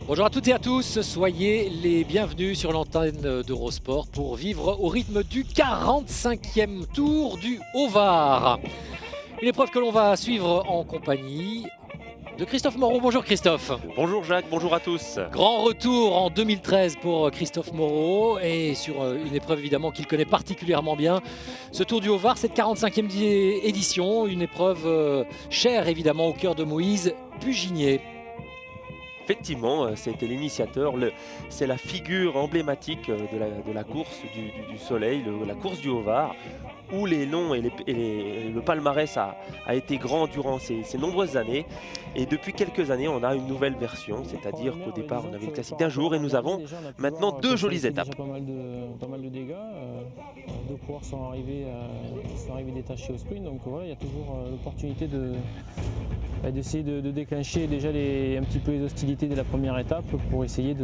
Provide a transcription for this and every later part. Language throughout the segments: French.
Bonjour à toutes et à tous, soyez les bienvenus sur l'antenne d'Eurosport pour vivre au rythme du 45e tour du Haut-Var. Une épreuve que l'on va suivre en compagnie de Christophe Moreau. Bonjour Christophe. Bonjour Jacques, bonjour à tous. Grand retour en 2013 pour Christophe Moreau et sur une épreuve évidemment qu'il connaît particulièrement bien. Ce Tour du Haut-Var, cette 45e édition, une épreuve chère évidemment au cœur de Moïse Puginier. Effectivement, c'était l'initiateur, c'est la figure emblématique de la course du soleil, la course du Haut-Var, où les noms et le palmarès a été grand durant ces nombreuses années. Et depuis quelques années, on a une nouvelle version, c'est-à-dire qu'au départ, on avait une classique d'un jour et nous avons maintenant deux jolies étapes. Pas mal de dégâts. Deux coureurs sont arrivés détachés au sprint, donc voilà, il y a toujours l'opportunité d'essayer de déclencher déjà un petit peu les hostilités de la première étape pour essayer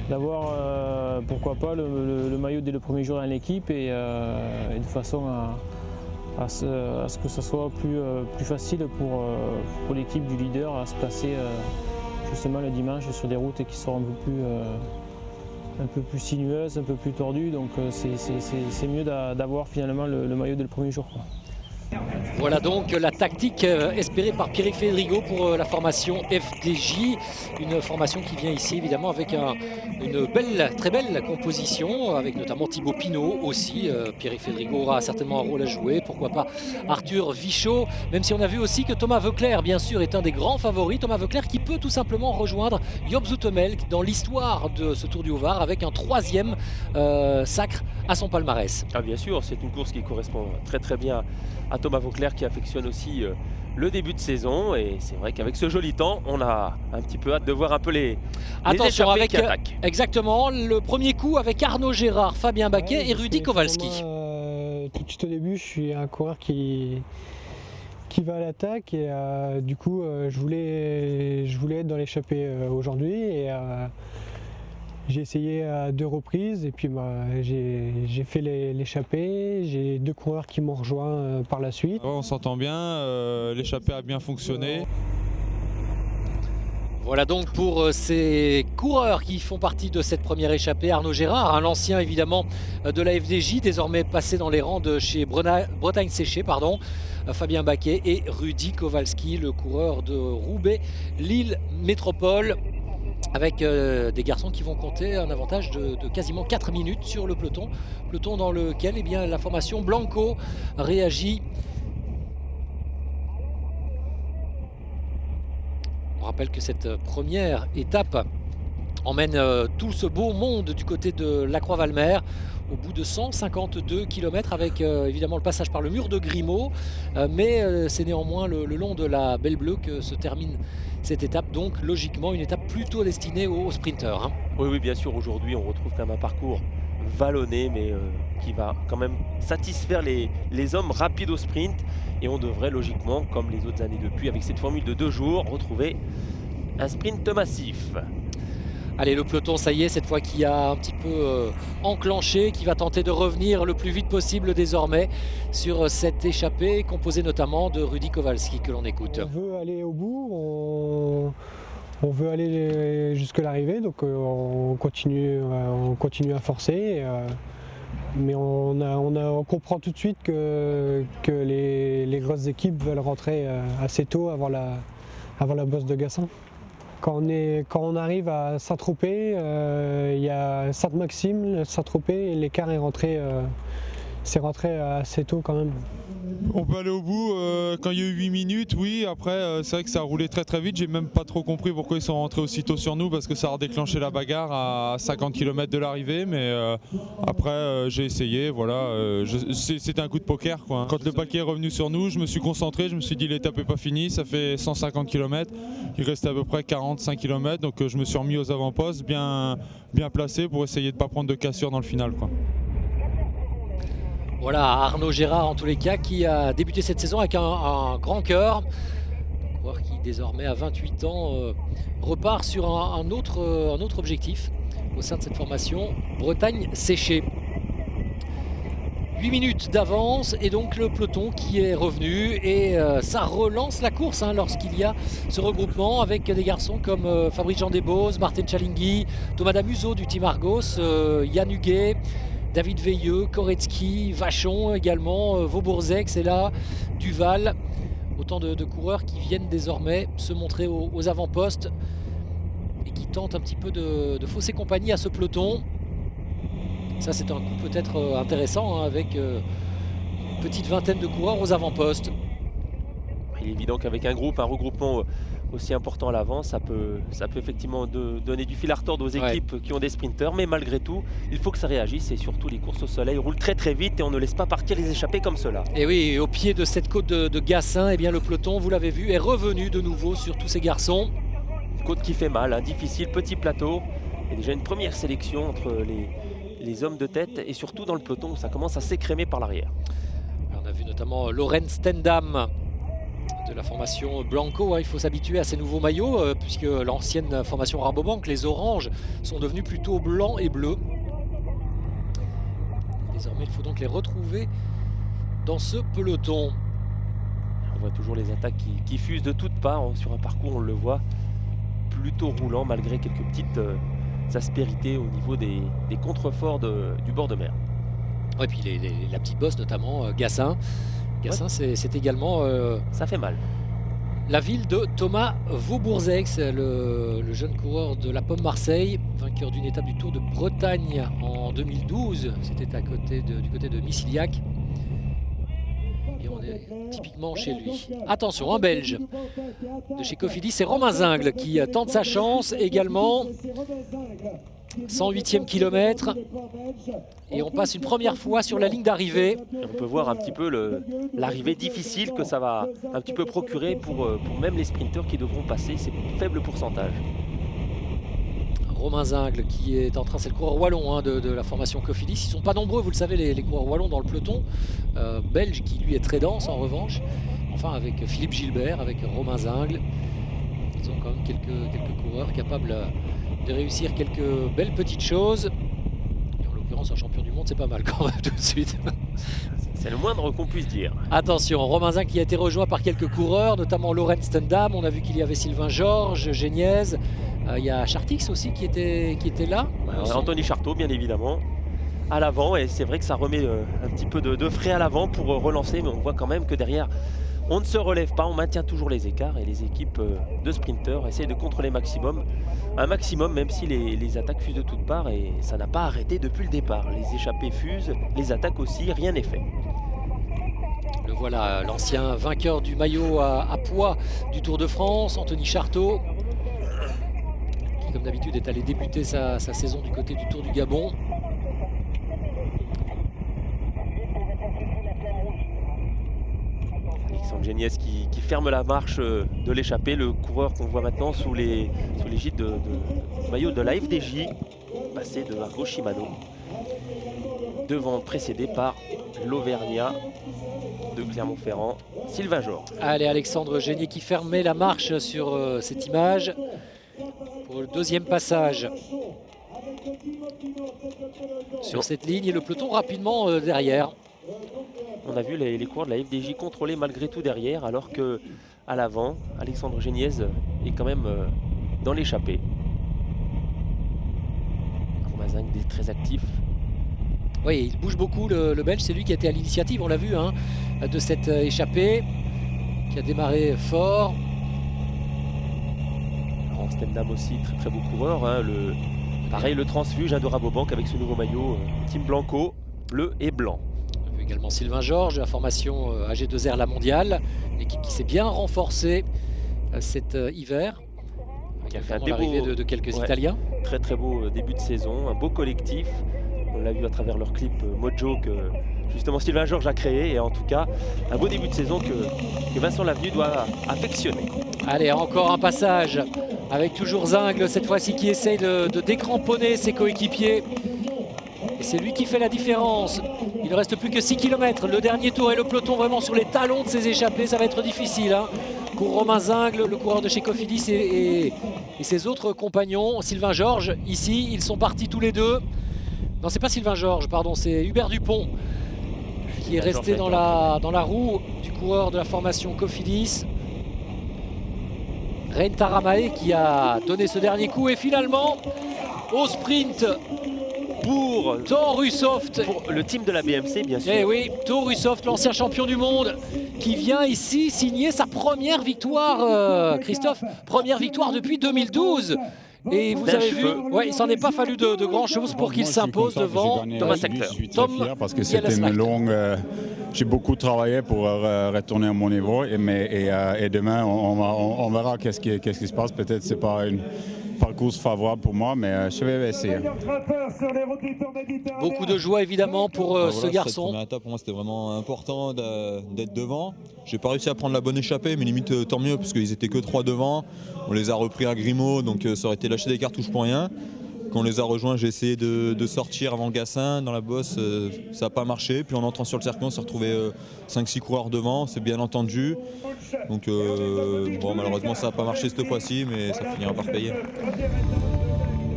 d'avoir pourquoi pas le maillot dès le premier jour dans l'équipe et de façon à ce que ce soit plus facile pour l'équipe du leader à se placer justement le dimanche sur des routes qui seront un peu plus sinueuses, un peu plus tordues, donc c'est mieux d'avoir finalement le maillot dès le premier jour, quoi. Voilà donc la tactique espérée par Pierrick Fédrigo pour la formation FDJ. Une formation qui vient ici évidemment avec une très belle composition, avec notamment Thibaut Pinot aussi. Pierrick Fédrigo aura certainement un rôle à jouer, pourquoi pas Arthur Vichot, même si on a vu aussi que Thomas Voeckler bien sûr est un des grands favoris. Thomas Voeckler qui peut tout simplement rejoindre Job Zoetemelk dans l'histoire de ce Tour du Haut-Var avec un troisième sacre à son palmarès. Ah bien sûr, c'est une course qui correspond très très bien à Thomas Voeckler qui affectionne aussi le début de saison, et c'est vrai qu'avec ce joli temps on a un petit peu hâte de voir un peu les attention avec qui attaquent. Exactement le premier coup avec Arnaud Gérard, Fabien Baquet et Rudy Kowalski. Tout de suite au début, je suis un coureur qui va à l'attaque et du coup je voulais être dans l'échappée aujourd'hui et j'ai essayé à 2 reprises et puis j'ai fait l'échappée. J'ai 2 coureurs qui m'ont rejoint par la suite. On s'entend bien, l'échappée a bien fonctionné. Voilà donc pour ces coureurs qui font partie de cette première échappée. Arnaud Gérard, un ancien évidemment de la FDJ, désormais passé dans les rangs de chez Bretagne Séché, Fabien Baquet et Rudy Kowalski, le coureur de Roubaix Lille Métropole, avec des garçons qui vont compter un avantage de quasiment 4 minutes sur le peloton dans lequel la formation Blanco réagit. On rappelle que cette première étape emmène tout ce beau monde du côté de Lacroix-Valmer au bout de 152 km avec évidemment le passage par le mur de Grimaud, mais c'est néanmoins le long de la Belle Bleue que se termine cette étape, donc logiquement une étape plutôt destinée aux sprinteurs. Oui, bien sûr, aujourd'hui on retrouve quand même un parcours vallonné, mais qui va quand même satisfaire les hommes rapides au sprint, et on devrait logiquement, comme les autres années depuis, avec cette formule de 2 jours, retrouver un sprint massif. Allez, le peloton, ça y est, cette fois qui a un petit peu enclenché, qui va tenter de revenir le plus vite possible désormais sur cette échappée, composée notamment de Rudy Kowalski que l'on écoute. On veut aller au bout, on veut aller jusqu'à l'arrivée, donc on continue à forcer. Mais on comprend tout de suite que les grosses équipes veulent rentrer assez tôt avant la bosse de Gassin. Quand on arrive à Saint-Tropez, il y a Sainte-Maxime, Saint-Tropez, et l'écart est rentré assez tôt quand même. On peut aller au bout quand il y a eu 8 minutes, oui. Après, c'est vrai que ça a roulé très très vite. J'ai même pas trop compris pourquoi ils sont rentrés aussitôt sur nous, parce que ça a redéclenché la bagarre à 50 km de l'arrivée. Mais après, j'ai essayé. Voilà, c'était un coup de poker, quoi. Quand le paquet est revenu sur nous, je me suis concentré. Je me suis dit l'étape n'est pas finie. Ça fait 150 km. Il restait à peu près 45 km. Donc je me suis remis aux avant-postes, bien placé pour essayer de ne pas prendre de cassure dans le final, quoi. Voilà, Arnaud Gérard en tous les cas qui a débuté cette saison avec un grand cœur. Un coureur qui désormais à 28 ans repart sur un autre objectif au sein de cette formation Bretagne Séché. 8 minutes d'avance et donc le peloton qui est revenu et ça relance la course hein, lorsqu'il y a ce regroupement avec des garçons comme Fabrice Jean-Desbos, Martin Chalingui, Thomas Damuso du team Argos, Yann Huguet, David Veilleux, Koretsky, Vachon également, Vaubourzex est là, Duval. Autant de coureurs qui viennent désormais se montrer aux avant-postes et qui tentent un petit peu de fausser compagnie à ce peloton. Ça c'est un coup peut-être intéressant hein, avec une petite vingtaine de coureurs aux avant-postes. Il est évident qu'avec un regroupement aussi important à l'avant, ça peut effectivement donner du fil à retordre aux équipes qui ont des sprinteurs, mais malgré tout, il faut que ça réagisse et surtout les courses au soleil roulent très très vite et on ne laisse pas partir les échappées comme cela. Et oui, au pied de cette côte de Gassin, eh bien le peloton, vous l'avez vu, est revenu de nouveau sur tous ces garçons. Côte qui fait mal, hein, difficile, petit plateau, et déjà une première sélection entre les hommes de tête et surtout dans le peloton où ça commence à s'écrémer par l'arrière. On a vu notamment Loren Stendam de la formation Blanco, hein. Il faut s'habituer à ces nouveaux maillots puisque l'ancienne formation Rabobank, les oranges, sont devenus plutôt blancs et bleus. Désormais, il faut donc les retrouver dans ce peloton. On voit toujours les attaques qui fusent de toutes parts. Sur un parcours, on le voit plutôt roulant malgré quelques petites aspérités au niveau des contreforts du bord de mer. Et puis la petite bosse notamment, Gassin. Gassin, c'est également ça fait mal. La ville de Thomas Vaubourzex, le jeune coureur de la Pomme Marseille, vainqueur d'une étape du Tour de Bretagne en 2012. C'était du côté de Missiliac. Et on est typiquement chez lui. Attention, un Belge de chez Cofidis, c'est Romain Zingle qui tente sa chance également. 108e kilomètre et on passe une première fois sur la ligne d'arrivée. On peut voir un petit peu l'arrivée difficile que ça va un petit peu procurer pour même les sprinteurs qui devront passer ces faibles pourcentages. Romain Zingle qui est en train, c'est le coureur wallon hein, de la formation Cofidis. Ils ne sont pas nombreux, vous le savez, les coureurs wallons dans le peloton. Belge qui lui est très dense en revanche. Enfin avec Philippe Gilbert, avec Romain Zingle. Ils ont quand même quelques coureurs capables de réussir quelques belles petites choses. Et en l'occurrence, un champion du monde, c'est pas mal quand même tout de suite. C'est le moindre qu'on puisse dire. Attention, Romain Zingle qui a été rejoint par quelques coureurs, notamment Loren Stendam. On a vu qu'il y avait Sylvain Georges, Géniez. Il y a Chartix aussi qui était là. Anthony Charteau, bien évidemment, à l'avant. Et c'est vrai que ça remet un petit peu de frais à l'avant pour relancer. Mais on voit quand même que derrière, on ne se relève pas, on maintient toujours les écarts et les équipes de sprinteurs essayent de contrôler un maximum même si les attaques fusent de toutes parts et ça n'a pas arrêté depuis le départ. Les échappées fusent, les attaques aussi, rien n'est fait. Le voilà, l'ancien vainqueur du maillot à poids du Tour de France, Anthony Charteau, qui comme d'habitude est allé débuter sa saison du côté du Tour du Gabon. Géniez qui ferme la marche de l'échappée, le coureur qu'on voit maintenant sous l'égide de maillot de la FDJ, passé de Argo Shimano, devant précédé par l'Auvergnat de Clermont-Ferrand, Sylvain Georges. Allez, Alexandre Géniez qui fermait la marche sur cette image pour le deuxième passage sur cette ligne et le peloton rapidement derrière. On a vu les coureurs de la FDJ contrôler malgré tout derrière, alors que à l'avant, Alexandre Géniez est quand même dans l'échappée. Romain Zingle est très actif. Oui, il bouge beaucoup le Belge, c'est lui qui a été à l'initiative, on l'a vu, hein, de cette échappée, qui a démarré fort. Alors, Stendam aussi, très très beau coureur. Hein, pareil, le transfuge de Rabobank avec ce nouveau maillot Team Blanco, bleu et blanc. Également Sylvain Georges de la formation AG2R La Mondiale, l'équipe qui s'est bien renforcée cet hiver, qui a fait un l'arrivée de quelques Italiens. Très très beau début de saison, un beau collectif. On l'a vu à travers leur clip Mojo que justement Sylvain Georges a créé, et en tout cas un beau début de saison que Vincent Lavenu doit affectionner. Allez, encore un passage avec toujours Zingle cette fois-ci qui essaye de décramponner ses coéquipiers. Et c'est lui qui fait la différence. Il ne reste plus que 6 km. Le dernier tour et le peloton vraiment sur les talons de ses échappées. Ça va être difficile hein, pour Romain Zingle, le coureur de chez Cofidis et ses autres compagnons. Sylvain Georges, ici, ils sont partis tous les deux. Non, c'est pas Sylvain Georges, pardon, c'est Hubert Dupont qui est resté dans la roue du coureur de la formation Cofidis. Rein Taramae qui a donné ce dernier coup et finalement au sprint Pour Torusoft. le team de la BMC, bien sûr. Eh oui, Torusoft, l'ancien champion du monde, qui vient ici signer sa première victoire, Christophe, première victoire depuis 2012. Et vous avez vu, ouais, il s'en est pas fallu de grand chose pour qu'il s'impose devant Thomas Slakter. Je suis très fier parce que c'était une longue. J'ai beaucoup travaillé pour retourner à mon niveau et demain on verra qu'est-ce qui se passe. Peut-être c'est pas une parcours favorable pour moi, mais je vais essayer. Beaucoup de joie évidemment pour ce garçon. Cette première étape pour moi c'était vraiment important d'être devant. J'ai pas réussi à prendre la bonne échappée, mais limite tant mieux parce qu'ils étaient que 3 devant. On les a repris à Grimaud, donc ça aurait été lâcher des cartouches pour rien. Quand on les a rejoints, j'ai essayé de sortir avant le Gassin dans la bosse, ça n'a pas marché. Puis en entrant sur le circuit, on s'est retrouvé 5-6 coureurs devant, c'est bien entendu. Donc bon, malheureusement ça n'a pas marché cette fois-ci, mais ça finira par payer.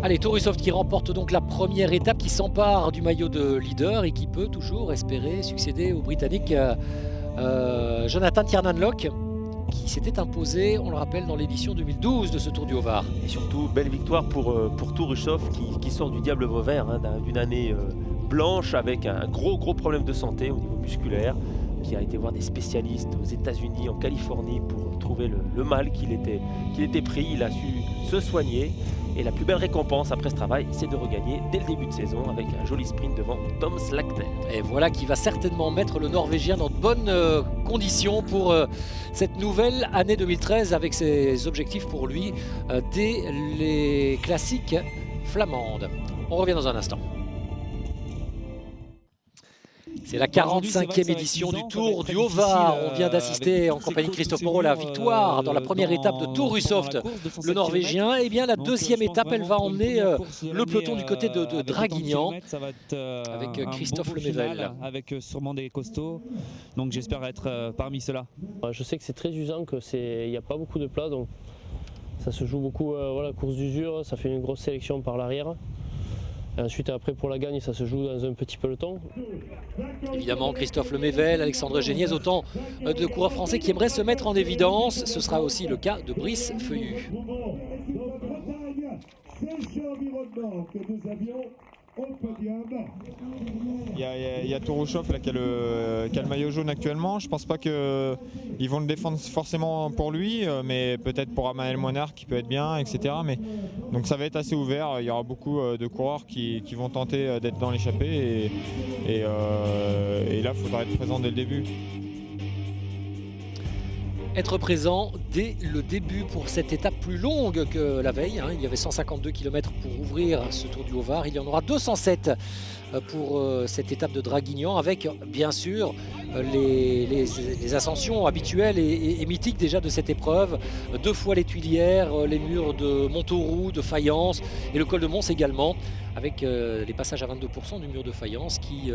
Allez, Torusoft qui remporte donc la première étape, qui s'empare du maillot de leader et qui peut toujours espérer succéder au Britannique Jonathan Tiernan-Locke, qui s'était imposé, on le rappelle, dans l'édition 2012 de ce Tour du Haut-Var. Et surtout, belle victoire pour Torusoft qui sort du diable Vauvert, d'une année blanche avec un gros problème de santé au niveau musculaire, qui a été voir des spécialistes aux États-Unis, en Californie, pour trouver le mal qu'il était pris. Il a su se soigner. Et la plus belle récompense après ce travail, c'est de regagner dès le début de saison avec un joli sprint devant Tom Slakter. Et voilà qui va certainement mettre le Norvégien dans de bonnes conditions pour cette nouvelle année 2013, avec ses objectifs pour lui dès les classiques flamandes. On revient dans un instant. C'est la 45e édition du Tour du Haut-Var. On vient d'assister en compagnie de Christophe Moreau à la victoire dans la première étape de Torusoft, le Norvégien. Et bien la deuxième étape, elle va emmener le peloton du côté de Draguignan avec Christophe Lemaivel. Avec sûrement des costauds, donc j'espère être parmi ceux-là. Je sais que c'est très usant, qu'il n'y a pas beaucoup de plats, donc ça se joue beaucoup voilà, course d'usure, ça fait une grosse sélection par l'arrière. Ensuite, après, pour la gagne, ça se joue dans un petit peloton. Évidemment, Christophe Lemaivel, Alexandre Géniez, autant de coureurs français qui aimeraient se mettre en évidence. Ce sera aussi le cas de Brice Feuillu. Il y a Torusoft là, qui a le maillot jaune actuellement. Je pense pas qu'ils vont le défendre forcément pour lui, mais peut-être pour Amael Moinard qui peut être bien, etc. Donc ça va être assez ouvert. Il y aura beaucoup de coureurs qui vont tenter d'être dans l'échappée et là il faudra être présent dès le début. Être présent dès le début pour cette étape plus longue que la veille. Il y avait 152 km pour ouvrir ce Tour du Haut-Var. Il y en aura 207 pour cette étape de Draguignan, avec bien sûr les ascensions habituelles et mythiques déjà de cette épreuve. 2 fois les Tuilières, les murs de Montauroux, de Fayence et le col de Mons également, avec les passages à 22% du mur de Fayence qui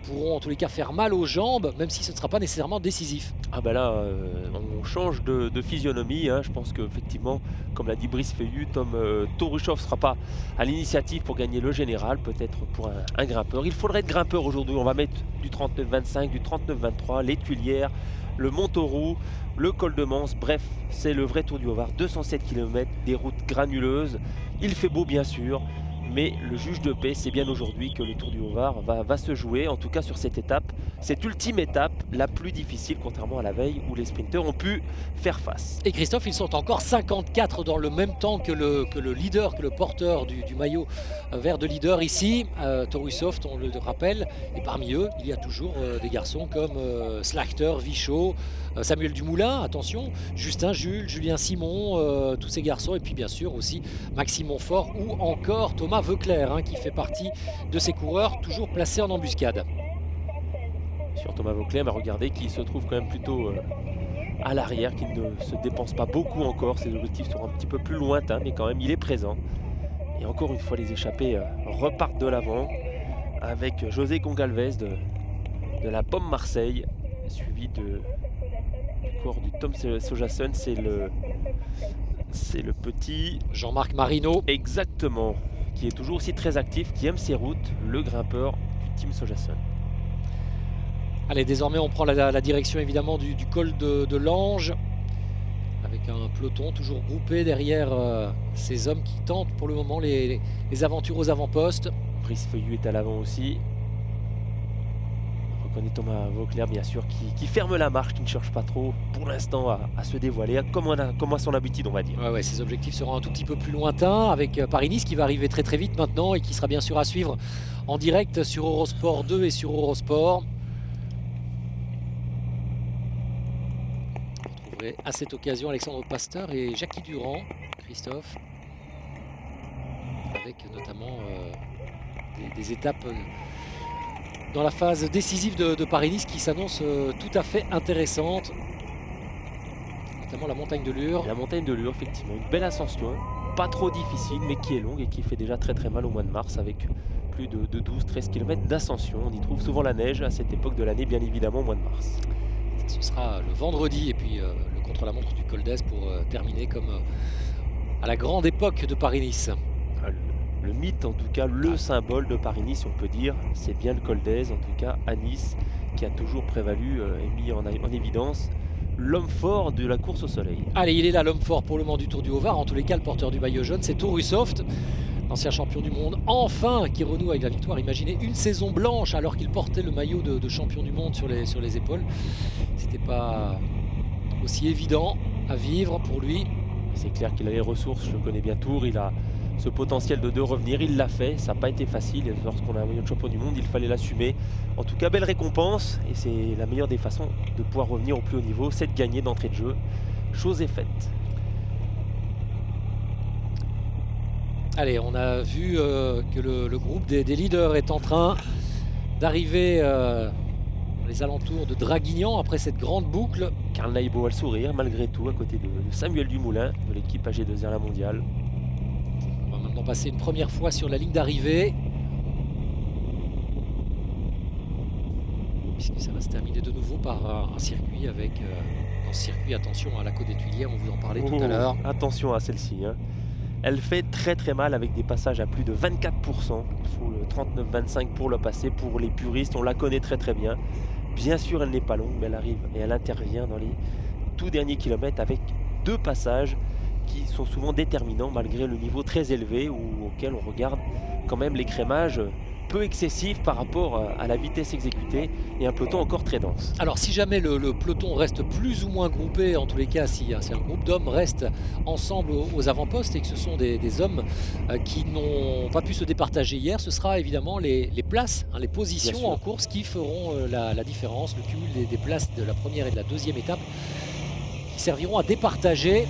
pourront en tous les cas faire mal aux jambes, même si ce ne sera pas nécessairement décisif. Ah bah là, on change de physionomie. Je pense qu'effectivement, comme l'a dit Brice Feuillu, Torusoft ne sera pas à l'initiative pour gagner le général, peut-être pour un grimpeur. Il faudrait être grimpeur aujourd'hui. On va mettre du 39-25, du 39-23, les Tuilières, le Montauroux, le col de Mons. Bref, c'est le vrai Tour du Haut-Var. 207 km, des routes granuleuses. Il fait beau bien sûr, mais le juge de paix, c'est bien aujourd'hui que le Tour du Haut-Var va se jouer, en tout cas sur cette étape, cette ultime étape, la plus difficile, contrairement à la veille où les sprinteurs ont pu faire face. Et Christophe, ils sont encore 54 dans le même temps que le leader, que le porteur du maillot vert de leader ici, Torusoft, on le rappelle. Et parmi eux, il y a toujours des garçons comme Slakter, Vichot, Samuel Dumoulin, attention, Justin Jules, Julien Simon, tous ces garçons. Et puis bien sûr aussi Maxime Montfort ou encore Thomas Veuclair, qui fait partie de ces coureurs toujours placés en embuscade. Sur Thomas Veuclair, regardez qu'il se trouve quand même plutôt à l'arrière, qu'il ne se dépense pas beaucoup encore. Ses objectifs seront un petit peu plus lointains, mais quand même il est présent. Et encore une fois, les échappés repartent de l'avant avec José Gongalvez de la Pomme Marseille, suivi du corps du Tom Sojason. C'est le petit Jean-Marc Marino. Exactement, qui est toujours aussi très actif, qui aime ses routes, le grimpeur du Team Sojason. Allez, désormais on prend la direction évidemment du col de l'Ange, avec un peloton toujours groupé derrière ces hommes qui tentent pour le moment les aventures aux avant-postes. Brice Feuillu est à l'avant aussi. On reconnaît Thomas Vauclair bien sûr qui ferme la marche, qui ne cherche pas trop pour l'instant à se dévoiler, comme à son habitude on va dire. Ouais, ses objectifs seront un tout petit peu plus lointains avec Paris-Nice qui va arriver très très vite maintenant et qui sera bien sûr à suivre en direct sur Eurosport 2 et sur Eurosport. Vous retrouverez à cette occasion Alexandre Pasteur et Jackie Durand, Christophe, avec notamment des étapes dans la phase décisive de Paris-Nice qui s'annonce tout à fait intéressante, notamment la montagne de Lure. La montagne de Lure, effectivement, une belle ascension, pas trop difficile mais qui est longue et qui fait déjà très très mal au mois de mars avec plus de 12-13 km d'ascension. On y trouve souvent la neige à cette époque de l'année, bien évidemment au mois de mars. Ce sera le vendredi et puis le contre-la-montre du Col d'Este pour terminer comme à la grande époque de Paris-Nice. Le mythe, en tout cas, le symbole de Paris-Nice, on peut dire, c'est bien le Col d'Este, en tout cas à Nice, qui a toujours prévalu et mis en évidence l'homme fort de la course au soleil. Allez, il est là l'homme fort pour le moment du Tour du Haut-Var. En tous les cas, le porteur du maillot jaune, c'est Tourusoft, l'ancien champion du monde, enfin, qui renoue avec la victoire. Imaginez une saison blanche alors qu'il portait le maillot de champion du monde sur les épaules. C'était pas aussi évident à vivre pour lui. C'est clair qu'il a les ressources, je connais bien Tour, il a ce potentiel de revenir, il l'a fait, ça n'a pas été facile, et lorsqu'on a un maillot de champion du monde, il fallait l'assumer. En tout cas, belle récompense, et c'est la meilleure des façons de pouvoir revenir au plus haut niveau, c'est de gagner d'entrée de jeu. Chose est faite. Allez, on a vu que le groupe des leaders est en train d'arriver dans les alentours de Draguignan après cette grande boucle. Karl Naïbo a le sourire, malgré tout, à côté de Samuel Dumoulin, de l'équipe AG2R La Mondiale. On va maintenant passer une première fois sur la ligne d'arrivée, puisque ça va se terminer de nouveau par un circuit avec dans ce circuit, attention à la Côte des Tuilières, on vous en parlait tout à l'heure. Attention à celle-ci, hein. Elle fait très très mal avec des passages à plus de 24%. Il faut le 39-25 pour le passer. Pour les puristes, on la connaît très très bien. Bien sûr, elle n'est pas longue, mais elle arrive et elle intervient dans les tout derniers kilomètres avec deux passages qui sont souvent déterminants malgré le niveau très élevé auquel on regarde quand même l'écrémage peu excessif par rapport à la vitesse exécutée et un peloton encore très dense. Alors si jamais le peloton reste plus ou moins groupé, en tous les cas si un groupe d'hommes reste ensemble aux avant-postes et que ce sont des hommes qui n'ont pas pu se départager hier, ce sera évidemment les places, les positions en course qui feront la différence, le cumul des places de la première et de la deuxième étape qui serviront à départager.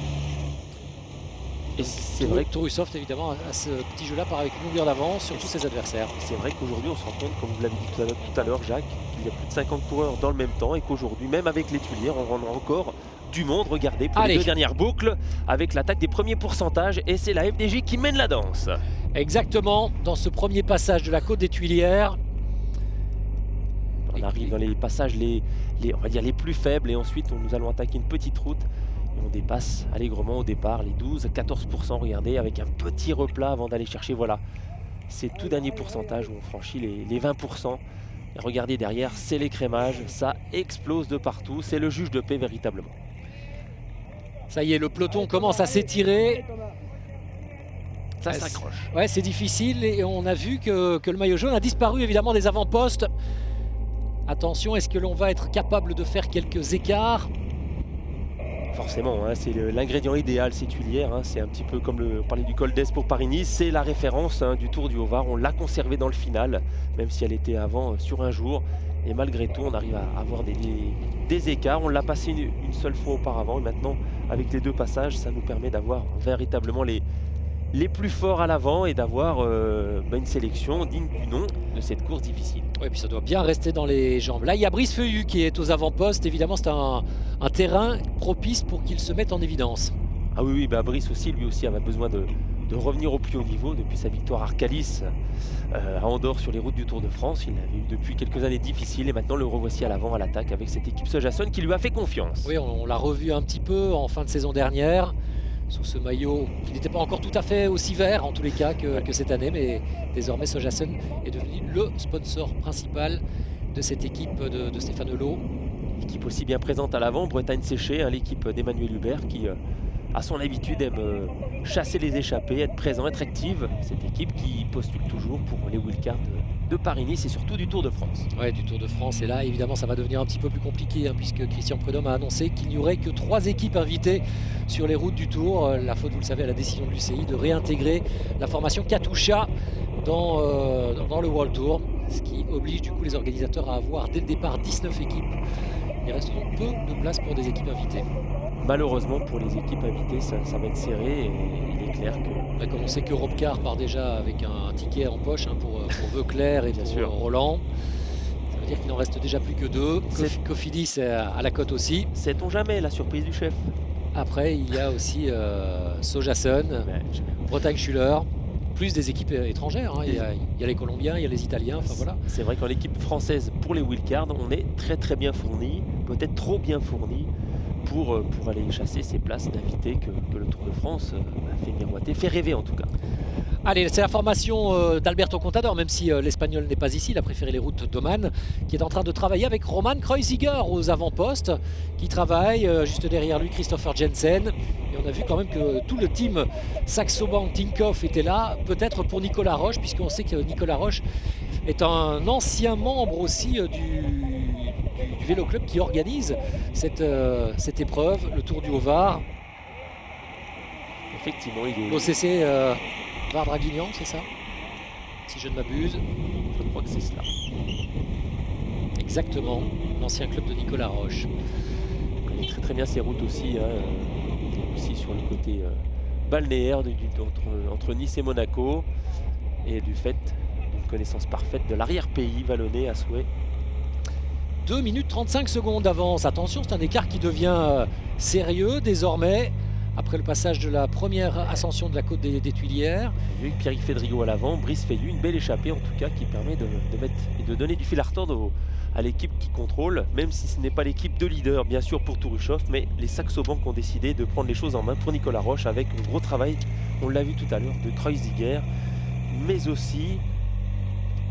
Et c'est vrai que Tourusoft évidemment à ce petit jeu là part avec une longueur d'avance sur tous ses adversaires. C'est vrai qu'aujourd'hui on se rend compte, comme vous l'avez dit tout à l'heure Jacques, qu'il y a plus de 50 coureurs dans le même temps et qu'aujourd'hui même avec les Tuilières on rend encore du monde. Regardez pour les deux dernières boucles avec l'attaque des premiers pourcentages et c'est la FDJ qui mène la danse. Exactement, dans ce premier passage de la Côte des Tuilières. On arrive dans les passages on va dire les plus faibles et ensuite nous allons attaquer une petite route. Et on dépasse allègrement au départ les 12-14%, regardez, avec un petit replat avant d'aller chercher, voilà, ces tout derniers pourcentages où on franchit les 20%. Et regardez derrière, c'est l'écrémage, ça explose de partout, c'est le juge de paix véritablement. Ça y est, le peloton commence à s'étirer. Ça s'accroche. Ouais, c'est difficile et on a vu que le maillot jaune a disparu évidemment des avant-postes. Attention, est-ce que l'on va être capable de faire quelques écarts ? Forcément, hein, c'est l'ingrédient idéal, ces Tuilières. Hein, c'est un petit peu comme on parlait du Col d'Este pour Paris-Nice. C'est la référence du Tour du Haut-Var. On l'a conservée dans le final, même si elle était avant sur un jour. Et malgré tout, on arrive à avoir des écarts. On l'a passé une seule fois auparavant. Et maintenant, avec les deux passages, ça nous permet d'avoir véritablement les plus forts à l'avant et d'avoir une sélection digne du nom de cette course difficile. Oui, puis ça doit bien rester dans les jambes. Là, il y a Brice Feuillu qui est aux avant-postes. Évidemment, c'est un terrain propice pour qu'il se mette en évidence. Ah oui, Brice aussi, lui aussi, avait besoin de revenir au plus haut niveau depuis sa victoire à Arcalis à Andorre sur les routes du Tour de France. Il avait eu depuis quelques années difficiles et maintenant le revoici à l'avant à l'attaque avec cette équipe Sojason qui lui a fait confiance. Oui, on l'a revu un petit peu en fin de saison dernière. Sous ce maillot qui n'était pas encore tout à fait aussi vert en tous les cas que cette année, mais désormais Sojason est devenu le sponsor principal de cette équipe de Stéphane Hulot. Équipe aussi bien présente à l'avant, Bretagne séchée, hein, l'équipe d'Emmanuel Hubert qui à son habitude aime chasser les échappées, être présent, être active. Cette équipe qui postule toujours pour les wildcards de Paris-Nice et surtout du Tour de France. Ouais, du Tour de France. Et là, évidemment, ça va devenir un petit peu plus compliqué, hein, puisque Christian Prudhomme a annoncé qu'il n'y aurait que 3 équipes invitées sur les routes du Tour. La faute, vous le savez, à la décision de l'UCI de réintégrer la formation Katusha dans le World Tour, ce qui oblige du coup les organisateurs à avoir dès le départ 19 équipes. Il reste donc peu de place pour des équipes invitées. Malheureusement pour les équipes invitées, ça va être serré et il est clair que... Comme on sait que Robcar part déjà avec un ticket en poche, hein, pour Veuclair et Bien pour sûr. Roland. Ça veut dire qu'il n'en reste déjà plus que 2. Cofidis est à la cote aussi. Sait-on jamais la surprise du chef? Après, il y a aussi Sojason, Bretagne Schuller, plus des équipes étrangères. Hein. Il y a les Colombiens, il y a les Italiens. Enfin, voilà. C'est vrai qu'en équipe française, pour les wildcards, on est très bien fourni, peut-être trop bien fourni pour aller chasser ces places d'invités que le Tour de France fait miroiter, fait rêver en tout cas. Allez, c'est la formation d'Alberto Contador, même si l'Espagnol n'est pas ici, il a préféré les routes d'Oman, qui est en train de travailler avec Roman Kreuziger aux avant-postes, qui travaille juste derrière lui Christopher Jensen. Et on a vu quand même que tout le team Saxo Bank Tinkoff était là, peut-être pour Nicolas Roche, puisqu'on sait que Nicolas Roche est un ancien membre aussi du Vélo Club qui organise cette épreuve, le Tour du Haut-Var. Effectivement, il est... L'OCC Var-Draguignan, c'est ça? Si je ne m'abuse. Je crois que c'est cela. Exactement, l'ancien club de Nicolas Roche. Il connaît très bien ses routes aussi, hein, aussi sur le côté balnéaire entre Nice et Monaco, et du fait d'une connaissance parfaite de l'arrière-pays vallonné à souhait. 2 minutes 35 secondes d'avance. Attention, c'est un écart qui devient sérieux désormais. Après le passage de la première ascension de la côte des Tuilières. Avec Pierrick Fédrigo à l'avant, Brice Feillu, une belle échappée en tout cas qui permet de mettre et de donner du fil à retordre à l'équipe qui contrôle, même si ce n'est pas l'équipe de leader bien sûr pour Touruchoff, mais les Saxo Bank ont décidé de prendre les choses en main pour Nicolas Roche avec un gros travail, on l'a vu tout à l'heure, de Kreuziger, mais aussi...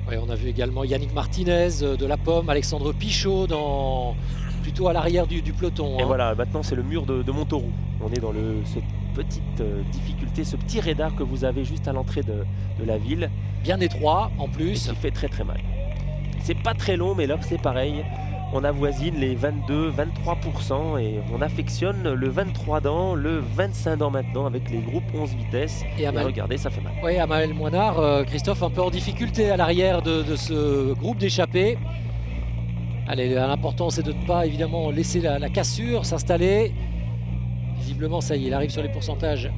Ouais, on a vu également Yannick Martinez de la Pomme, Alexandre Pichot plutôt à l'arrière du peloton. Et hein. voilà, maintenant c'est le mur de Montauroux. On est dans cette petite difficulté, ce petit radar que vous avez juste à l'entrée de la ville. Bien étroit en plus. Et qui fait très mal. C'est pas très long, mais là c'est pareil. On avoisine les 22-23% et on affectionne le 23 dents, le 25 dents maintenant avec les groupes 11 vitesses. Et regardez, ça fait mal. Oui, Amael Moinard, Christophe un peu en difficulté à l'arrière de ce groupe d'échappés. Allez, l'important c'est de ne pas évidemment laisser la cassure s'installer. Visiblement, ça y est, il arrive sur les pourcentages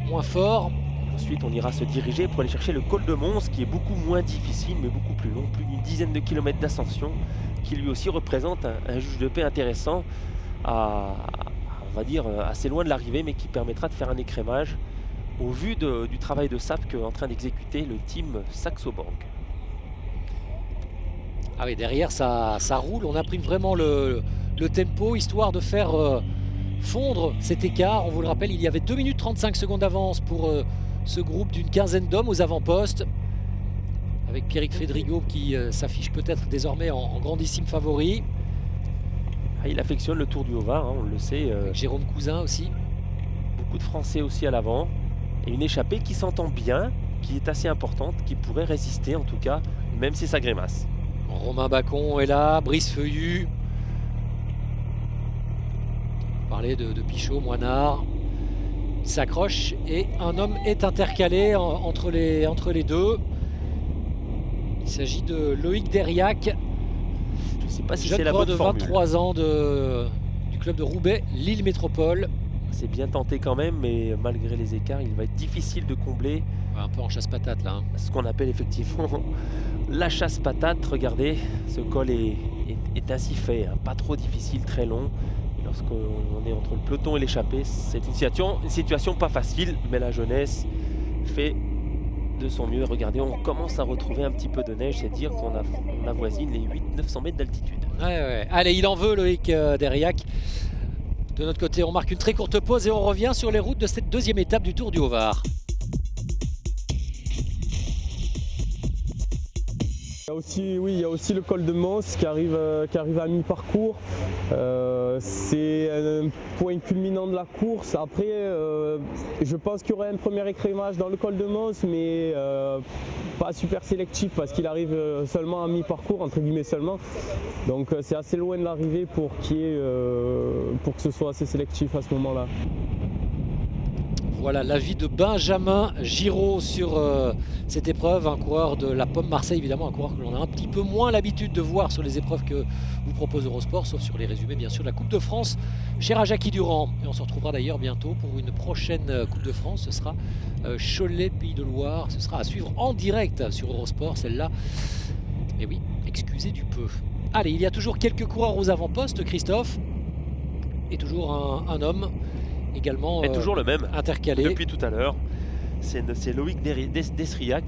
moins forts. Ensuite, on ira se diriger pour aller chercher le col de Mons, qui est beaucoup moins difficile, mais beaucoup plus long, plus d'une dizaine de kilomètres d'ascension, qui lui aussi représente un juge de paix intéressant, on va dire assez loin de l'arrivée, mais qui permettra de faire un écrémage au vu du travail de SAP qu'est en train d'exécuter le team Saxo Bank. Ah oui, derrière ça roule, on imprime vraiment le tempo, histoire de faire fondre cet écart. On vous le rappelle, il y avait 2 minutes 35 secondes d'avance pour ce groupe d'une quinzaine d'hommes aux avant-postes, avec Pierrick Fédrigo qui s'affiche peut-être désormais en grandissime favori. Ah, il affectionne le Tour du Haut-Var, hein, on le sait. Avec Jérôme Cousin aussi. Beaucoup de Français aussi à l'avant. Et une échappée qui s'entend bien, qui est assez importante, qui pourrait résister en tout cas, même si ça grimace. Romain Bacon est là, Brice Feillu. On parlait de Pichot, Moinard. Il s'accroche et un homme est intercalé entre les deux. Il s'agit de Loïc Deriac. Je ne sais pas si c'est jeune la pro bonne de formule. 23 ans du club de Roubaix, Lille Métropole. C'est bien tenté quand même, mais malgré les écarts, il va être difficile de combler. Un peu en chasse-patate là. Hein. Ce qu'on appelle effectivement la chasse-patate. Regardez, ce col est ainsi fait, hein, pas trop difficile, très long. Et lorsqu'on est entre le peloton et l'échappée, c'est une situation pas facile, mais la jeunesse fait de son mieux. Regardez, on commence à retrouver un petit peu de neige, c'est dire qu'on avoisine les 800-900 mètres d'altitude. Ouais. Allez, il en veut Loïc Deriac. De notre côté, on marque une très courte pause et on revient sur les routes de cette deuxième étape du Tour du Haut-Var. il y a aussi le col de Mons qui arrive à mi-parcours. C'est un point culminant de la course. Après, je pense qu'il y aurait un premier écrémage dans le col de Mons, mais pas super sélectif parce qu'il arrive seulement à mi-parcours, entre guillemets seulement. Donc c'est assez loin de l'arrivée pour que ce soit assez sélectif à ce moment-là. Voilà l'avis de Benjamin Giraud sur cette épreuve, un coureur de la Pomme Marseille, évidemment, un coureur que l'on a un petit peu moins l'habitude de voir sur les épreuves que vous propose Eurosport, sauf sur les résumés bien sûr de la Coupe de France chez Jackie Durand. Et on se retrouvera d'ailleurs bientôt pour une prochaine Coupe de France, ce sera Cholet Pays de Loire, ce sera à suivre en direct sur Eurosport celle-là. Et oui, excusez du peu. Allez, il y a toujours quelques coureurs aux avant-postes, Christophe, et toujours un homme également et toujours le même intercalé depuis tout à l'heure. C'est Loïc Desriac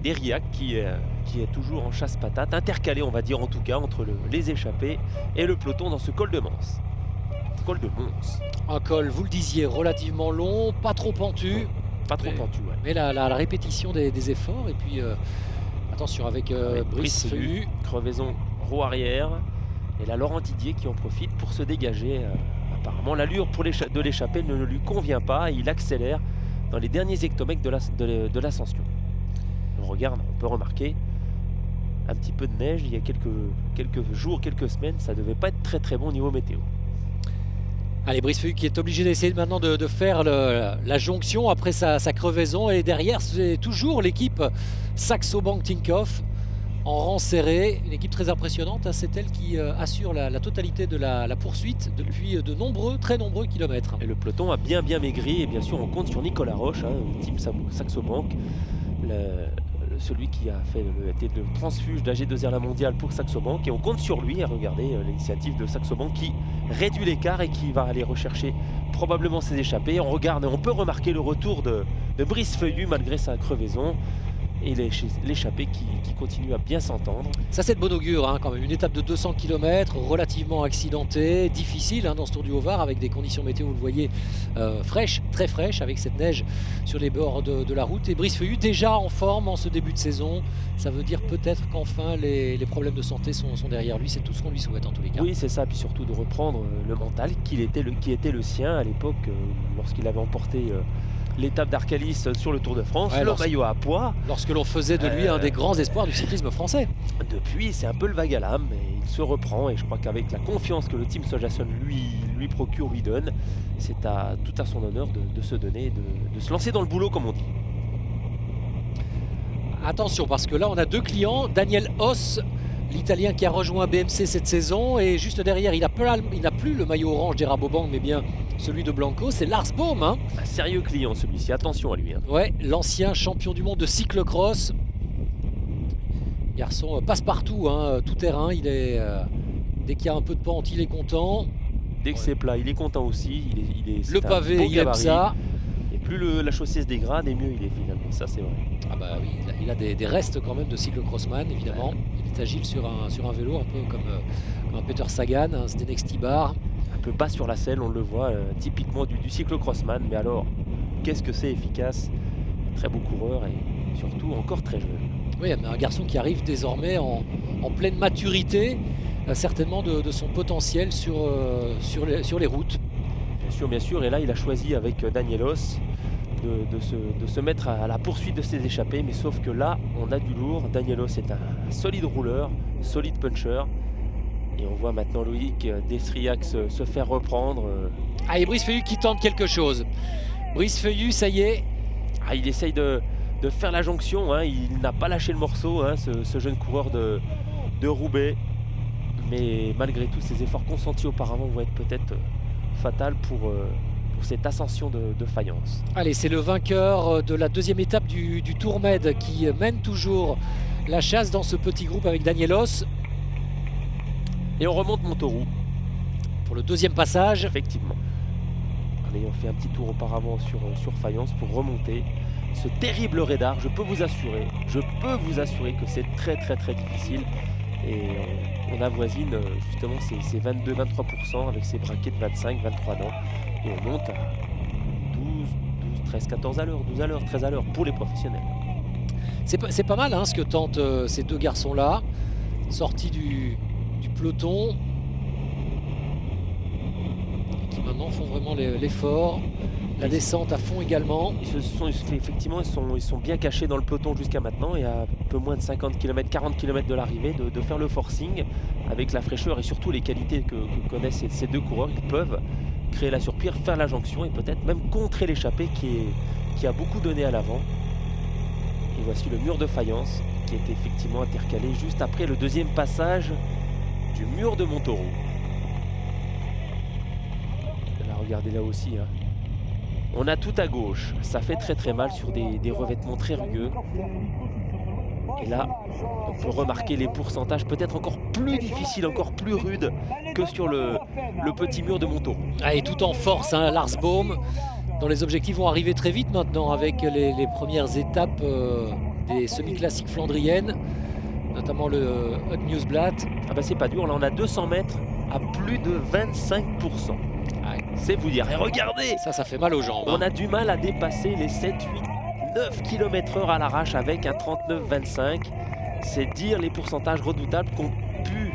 qui est toujours en chasse-patate, intercalé on va dire en tout cas entre les échappés et le peloton dans ce col de Mons. Col de Mons. Un col, vous le disiez, relativement long, pas trop pentu. Pas trop pentu, ouais. Mais la répétition des efforts et puis attention avec Brice Feuillu. Crevaison roue arrière et la Laurent Didier qui en profite pour se dégager. Apparemment, l'allure de l'échappée ne lui convient pas et il accélère dans les derniers hectomètres de l'ascension. On peut remarquer un petit peu de neige il y a quelques jours, quelques semaines. Ça ne devait pas être très très bon niveau météo. Allez, Brice Feuillu qui est obligé d'essayer maintenant de faire la jonction après sa crevaison. Et derrière, c'est toujours l'équipe Saxo Bank Tinkoff en rang serré, une équipe très impressionnante, hein, c'est elle qui assure la totalité de la poursuite depuis de très nombreux kilomètres. Et le peloton a bien maigri et bien sûr on compte sur Nicolas Roche, hein, team Saxo Bank, celui qui a été le transfuge d'AG2R La Mondiale pour Saxo Bank, et on compte sur lui. À regarder l'initiative de Saxo Bank qui réduit l'écart et qui va aller rechercher probablement ses échappées. On peut remarquer le retour de Brice Feuillu malgré sa crevaison. Et l'échappée qui continue à bien s'entendre. Ça c'est de bon augure, hein, quand même. Une étape de 200 km relativement accidentée, difficile dans ce Tour du Haut-Var avec des conditions météo, vous le voyez, fraîches, très fraîches, avec cette neige sur les bords de la route. Et Brice Feuillu déjà en forme en ce début de saison. Ça veut dire peut-être qu'enfin les problèmes de santé sont derrière lui. C'est tout ce qu'on lui souhaite en tous les cas. Oui, c'est ça. Puis surtout de reprendre le mental qui était le sien à l'époque lorsqu'il avait emporté l'étape d'Arcalis sur le Tour de France, le maillot à pois. Lorsque l'on faisait de lui un des grands espoirs du cyclisme français. Depuis, c'est un peu le vague à l'âme, mais il se reprend et je crois qu'avec la confiance que le team Sojason lui procure, lui donne, c'est tout à son honneur de se donner, de se lancer dans le boulot comme on dit. Attention parce que là on a deux clients, Daniel Hoss, l'Italien qui a rejoint BMC cette saison, et juste derrière il n'a plus le maillot orange des Rabobank mais bien celui de Blanco, c'est Lars Boom. Hein. Un sérieux client celui-ci, attention à lui. Hein. Ouais, l'ancien champion du monde de cyclocross. Garçon passe-partout, hein, tout terrain, dès qu'il y a un peu de pente, il est content. Dès que c'est plat, il est content aussi. Le pavé, il aime ça. Et plus la chaussée se dégrade, et mieux il est finalement, ça c'est vrai. Ah bah oui, il a des restes quand même de cyclocrossman, évidemment. Ouais. Il est agile sur un vélo, un peu comme un Peter Sagan, un Zdenek Stibar. Un peu bas sur la selle, on le voit, typiquement du cyclocrossman. Mais alors, qu'est-ce que c'est efficace. Très beau coureur et surtout encore très jeune. Oui, un garçon qui arrive désormais en pleine maturité, certainement de son potentiel sur les routes. Bien sûr, et là il a choisi avec Daniel Hoss de se mettre à la poursuite de ses échappées, mais sauf que là on a du lourd. Daniel Hoss est un solide rouleur, solide puncher, et on voit maintenant Loïc Desriac se faire reprendre. Ah, et Brice Feuillu qui tente quelque chose. Brice Feuillu, ça y est. Ah, il essaye de faire la jonction, hein. Il n'a pas lâché le morceau, hein, ce jeune coureur de Roubaix, mais malgré tous ses efforts consentis auparavant vont être peut-être fatal pour cette ascension de Fayence. Allez, c'est le vainqueur de la deuxième étape du Tour Med qui mène toujours la chasse dans ce petit groupe avec Daniel Hoss. Et on remonte Montauroux pour le deuxième passage. Effectivement. En ayant fait un petit tour auparavant sur Fayence pour remonter ce terrible raidard, je peux vous assurer que c'est très très très difficile. Et on avoisine justement ces 22-23% avec ces braquets de 25, 23 ans. Et on monte à 12, 13, 14 à l'heure, 12 à l'heure, 13 à l'heure pour les professionnels. C'est pas mal, hein, ce que tentent ces deux garçons-là. sortie du peloton. Et qui maintenant font vraiment l'effort. La descente à fond également. Effectivement, ils sont bien cachés dans le peloton jusqu'à maintenant et à un peu moins de 50 km, 40 km de l'arrivée, de faire le forcing avec la fraîcheur et surtout les qualités que connaissent ces deux coureurs. Ils peuvent créer la surprise, faire la jonction et peut-être même contrer l'échappée qui a beaucoup donné à l'avant. Et voici le mur de faïence qui est effectivement intercalé juste après le deuxième passage du mur de Montauroux. Là, regardez là aussi. Hein. On a tout à gauche, ça fait très mal sur des revêtements très rugueux. Et là, on peut remarquer les pourcentages peut-être encore plus difficiles, encore plus rudes que sur le petit mur de Montauroux. Ah, et tout en force, hein, Lars Boom, dont les objectifs vont arriver très vite maintenant avec les premières étapes des semi-classiques flandriennes, notamment le Hot Newsblad. Ah bah c'est pas dur, là on a 200 mètres à plus de 25%. C'est vous dire, et regardez, ça fait mal aux jambes. On a du mal à dépasser les 7, 8, 9 km/h à l'arrache avec un 39-25. C'est dire les pourcentages redoutables qu'ont pu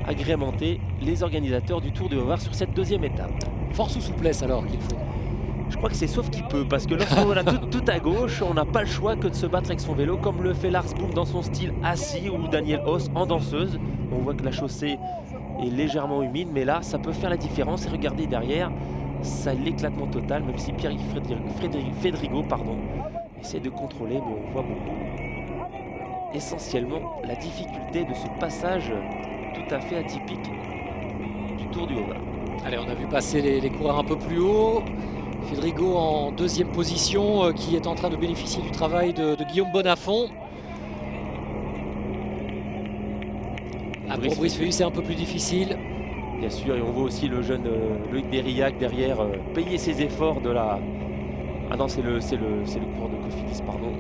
agrémenter les organisateurs du Tour du Haut-Var sur cette deuxième étape. Force ou souplesse alors qu'il faut? Je crois que c'est sauf qu'il peut, parce que lorsqu'on a tout à gauche, on n'a pas le choix que de se battre avec son vélo, comme le fait Lars Boom dans son style assis ou Daniel Oss en danseuse. On voit que la chaussée est légèrement humide, mais là, ça peut faire la différence. Et regardez derrière, ça l'éclatement total, même si Pierre Fédrigo essaie de contrôler, mais on voit beaucoup. Essentiellement, la difficulté de ce passage tout à fait atypique du Tour du Haut-Var. Allez, on a vu passer les coureurs un peu plus haut. Fédrigo en deuxième position, qui est en train de bénéficier du travail de Guillaume Bonnafont. Pour Brice Féhu, c'est un peu plus difficile. Bien sûr, et on voit aussi le jeune Loïc Dérillac derrière payer ses efforts de la... Ah non, c'est le coureur de Cofidis, pardon,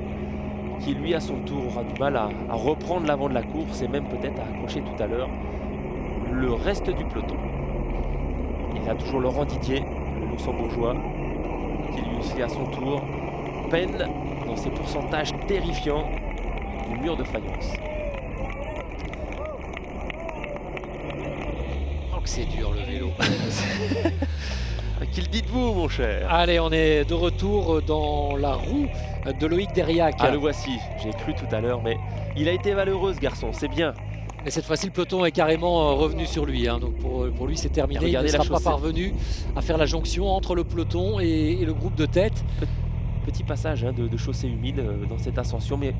qui lui à son tour aura du mal à reprendre l'avant de la course et même peut-être à accrocher tout à l'heure le reste du peloton. Il y a toujours Laurent Didier, le luxembourgeois, qui lui aussi à son tour peine dans ses pourcentages terrifiants du mur de faïence. C'est dur le vélo. Qu'il dites-vous mon cher? Allez, on est de retour dans la roue de Loïc Dérillac. Ah, le voici, j'ai cru tout à l'heure, mais il a été valeureux ce garçon, c'est bien. Et cette fois-ci le peloton est carrément revenu sur lui, hein. Donc pour lui c'est terminé, il ne sera pas parvenu à faire la jonction entre le peloton et le groupe de tête. Petit passage hein, de chaussée humide dans cette ascension, mais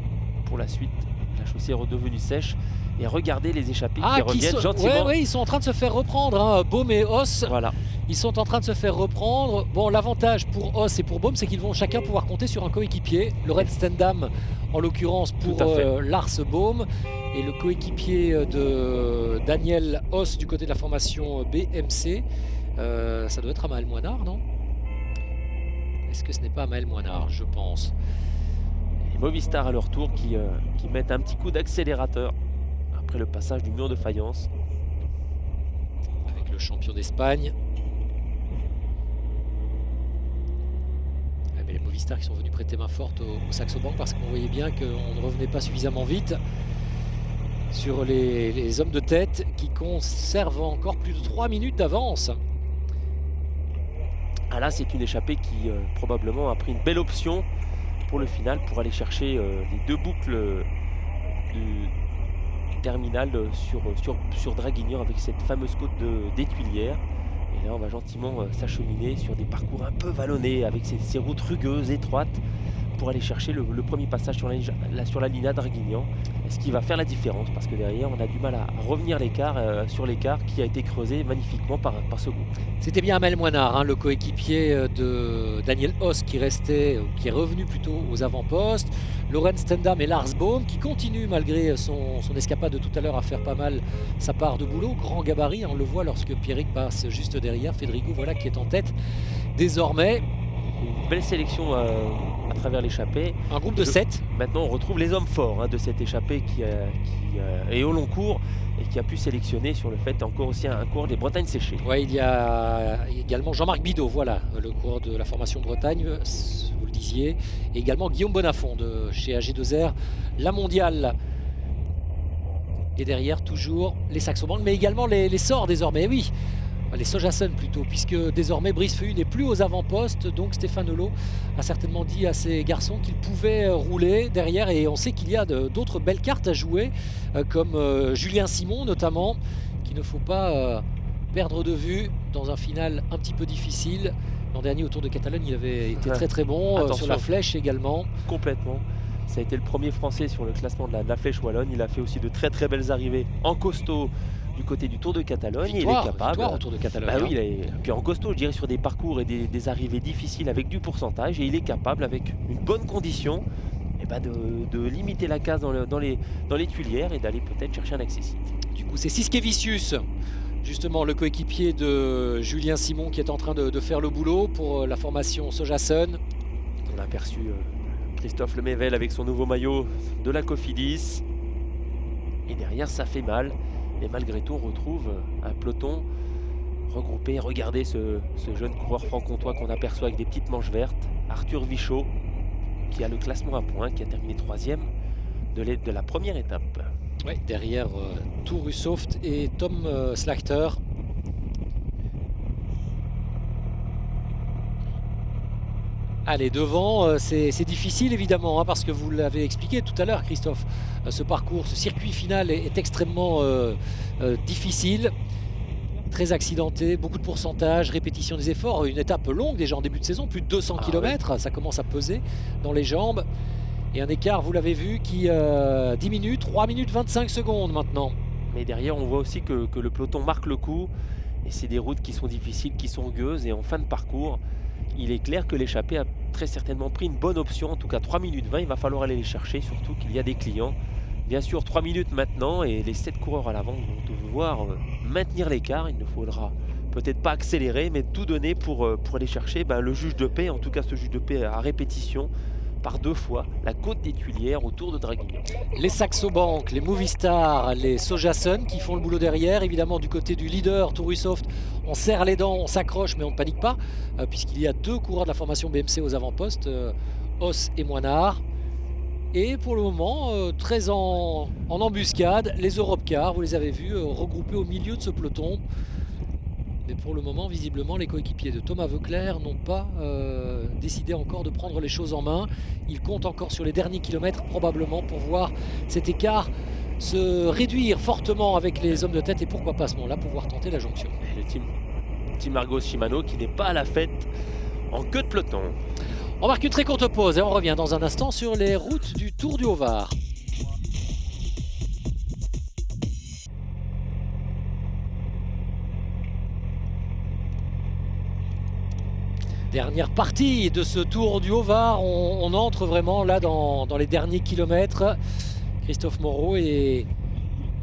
pour la suite la chaussée est redevenue sèche. Et regardez les échappés qui reviennent gentiment. Oui, ils sont en train de se faire reprendre, hein. Boom et Oss, voilà. Ils sont en train de se faire reprendre. Bon, l'avantage pour Oss et pour Boom, c'est qu'ils vont chacun pouvoir compter sur un coéquipier. Le Red Stendam, en l'occurrence, pour Lars Boom. Et le coéquipier de Daniel Oss du côté de la formation BMC. Ça doit être Amael Moinard, non? Est-ce que ce n'est pas Amael Moinard? Je pense. Les Movistar à leur tour qui mettent un petit coup d'accélérateur après le passage du mur de faïence. Avec le champion d'Espagne. Mais les Movistar qui sont venus prêter main forte au Saxo Bank parce qu'on voyait bien qu'on ne revenait pas suffisamment vite sur les hommes de tête qui conservent encore plus de 3 minutes d'avance. Ah là, c'est une échappée qui probablement a pris une belle option pour le final, pour aller chercher les deux boucles du terminal sur Draguignan avec cette fameuse côte d'Étuilière. Et là on va gentiment s'acheminer sur des parcours un peu vallonnés avec ces routes rugueuses, étroites, pour aller chercher le premier passage sur la ligne à Draguignan. Ce qui va faire la différence, parce que derrière on a du mal à revenir sur l'écart qui a été creusé magnifiquement par ce groupe. C'était bien Amael Moinard, hein, le coéquipier de Daniel Oss qui est revenu plutôt aux avant-postes. Lorenz Stendam et Lars Boom qui continuent malgré son escapade de tout à l'heure à faire pas mal sa part de boulot. Grand gabarit, on le voit lorsque Pierrick passe juste derrière. Fédrigo voilà qui est en tête désormais. Une belle sélection à travers l'échappée. Un groupe de 7. Maintenant on retrouve les hommes forts hein, de cette échappée qui est au long cours et qui a pu sélectionner sur le fait encore aussi un coureur des Bretagnes séchées. Ouais, il y a également Jean-Marc Bidot, voilà, le coureur de la formation Bretagne, vous le disiez, et également Guillaume Bonnafont de chez AG2R, la mondiale. Et derrière, toujours les Saxo Bank, mais également les Sorts désormais. Oui, les Sojasun plutôt, puisque désormais Brice Feuillu n'est plus aux avant-postes. Donc Stéphane Hulot a certainement dit à ses garçons qu'ils pouvaient rouler derrière. Et on sait qu'il y a d'autres belles cartes à jouer, comme Julien Simon notamment, qu'il ne faut pas perdre de vue dans un final un petit peu difficile. L'an dernier au Tour de Catalogne, il avait été très très bon, sur la flèche également. Complètement. Ça a été le premier Français sur le classement de la Flèche Wallonne. Il a fait aussi de très très belles arrivées en costaud du côté du Tour de Catalogne. Victoire, il est capable. victoire au Tour de Catalogne. Bah oui, puis en costaud, je dirais sur des parcours et des arrivées difficiles avec du pourcentage. Et il est capable, avec une bonne condition, de limiter la casse dans les tuilières et d'aller peut-être chercher un accessite. Du coup, c'est Siskevicius, justement le coéquipier de Julien Simon, qui est en train de faire le boulot pour la formation Sojasun. On a aperçu Christophe Lemével avec son nouveau maillot de la Cofidis. Et derrière, ça fait mal. Et malgré tout, on retrouve un peloton regroupé. Regardez ce jeune coureur franc-comtois qu'on aperçoit avec des petites manches vertes. Arthur Vichot, qui a le classement à points, qui a terminé 3e de la première étape. Ouais, derrière Tourusoft et Tom Slachter. Allez, devant, c'est difficile évidemment, parce que vous l'avez expliqué tout à l'heure, Christophe. Ce parcours, ce circuit final est extrêmement difficile, très accidenté, beaucoup de pourcentage, répétition des efforts, une étape longue déjà en début de saison, plus de 200 km, ouais. Ça commence à peser dans les jambes. Et un écart, vous l'avez vu, qui diminue, 3 minutes 25 secondes maintenant. Mais derrière, on voit aussi que le peloton marque le coup. Et c'est des routes qui sont difficiles, qui sont rugueuses. Et en fin de parcours, il est clair que l'échappée a très certainement pris une bonne option. En tout cas, 3 minutes 20, il va falloir aller les chercher. Surtout qu'il y a des clients. Bien sûr, 3 minutes maintenant. Et les 7 coureurs à l'avant vont devoir maintenir l'écart. Il ne faudra peut-être pas accélérer, mais tout donner pour aller chercher le juge de paix. En tout cas, ce juge de paix à répétition. Par 2 fois la côte des Tuilières au Tour de Draguignan. Les Saxo Bank, les Movistar, les Sojasun qui font le boulot derrière. Évidemment, du côté du leader Tourusoft, on serre les dents, on s'accroche, mais on ne panique pas, puisqu'il y a 2 coureurs de la formation BMC aux avant-postes, Os et Moinard. Et pour le moment, très en embuscade, les Europcar, vous les avez vus, regroupés au milieu de ce peloton. Mais pour le moment, visiblement, les coéquipiers de Thomas Voeckler n'ont pas décidé encore de prendre les choses en main. Ils comptent encore sur les derniers kilomètres, probablement, pour voir cet écart se réduire fortement avec les hommes de tête et pourquoi pas à ce moment-là pouvoir tenter la jonction. Le team Argos Shimano qui n'est pas à la fête en queue de peloton. On marque une très courte pause et on revient dans un instant sur les routes du Tour du Haut-Var. Dernière partie de ce Tour du Haut-Var, on entre vraiment là dans les derniers kilomètres. Christophe Moreau, et